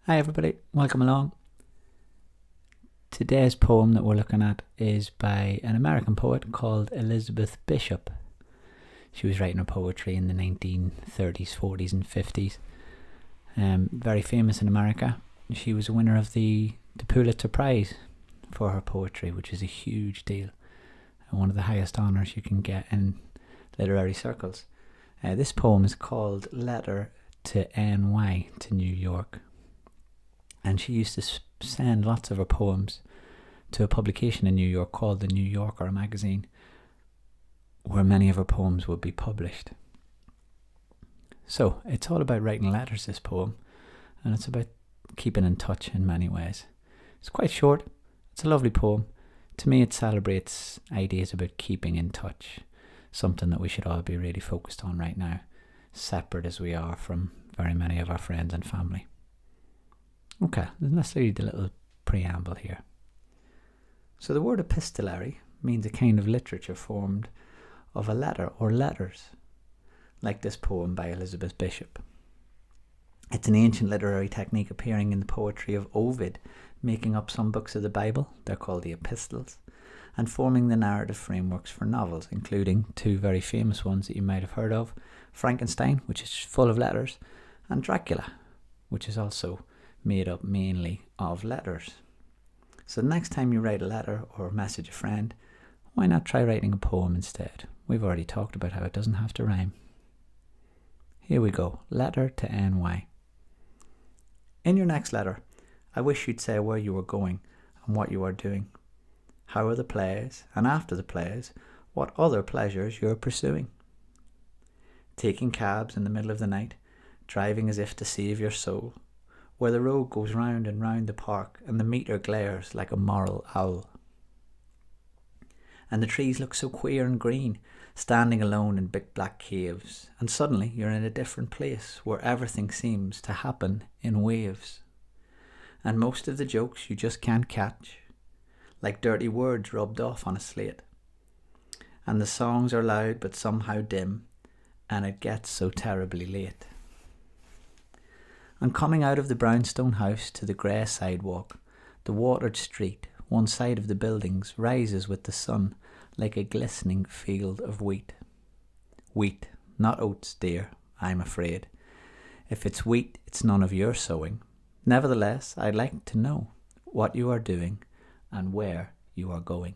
Hi everybody, welcome along. Today's poem that we're looking at is by an American poet called Elizabeth Bishop. She was writing her poetry in the 1930s, 40s and 50s. Very famous in America. She was a winner of the Pulitzer Prize for her poetry, which is a huge deal and one of the highest honours you can get in literary circles. This poem is called Letter to NY, to New York. And she used to send lots of her poems to a publication in New York called The New Yorker magazine, where many of her poems would be published. So it's all about writing letters, this poem, and it's about keeping in touch in many ways. It's quite short, it's a lovely poem. To me, it celebrates ideas about keeping in touch, something that we should all be really focused on right now, separate as we are from very many of our friends and family. Okay, let's read a little preamble here. So the word epistolary means a kind of literature formed of a letter or letters, like this poem by Elizabeth Bishop. It's an ancient literary technique appearing in the poetry of Ovid, making up some books of the Bible, they're called the epistles, and forming the narrative frameworks for novels, including two very famous ones that you might have heard of, Frankenstein, which is full of letters, and Dracula, which is also made up mainly of letters. So the next time you write a letter or message a friend, why not try writing a poem instead? We've already talked about how it doesn't have to rhyme. Here we go. Letter to NY. In your next letter, I wish you'd say where you are going and what you are doing. How are the plays, and after the plays, what other pleasures you are pursuing. Taking cabs in the middle of the night, driving as if to save your soul, where the road goes round and round the park and the meter glares like a moral owl. And the trees look so queer and green, standing alone in big black caves, and suddenly you're in a different place where everything seems to happen in waves. And most of the jokes you just can't catch, like dirty words rubbed off on a slate. And the songs are loud but somehow dim, and it gets so terribly late. And coming out of the brownstone house to the grey sidewalk, the watered street, one side of the buildings, rises with the sun like a glistening field of wheat. Wheat, not oats, dear, I'm afraid. If it's wheat, it's none of your sowing. Nevertheless, I'd like to know what you are doing and where you are going.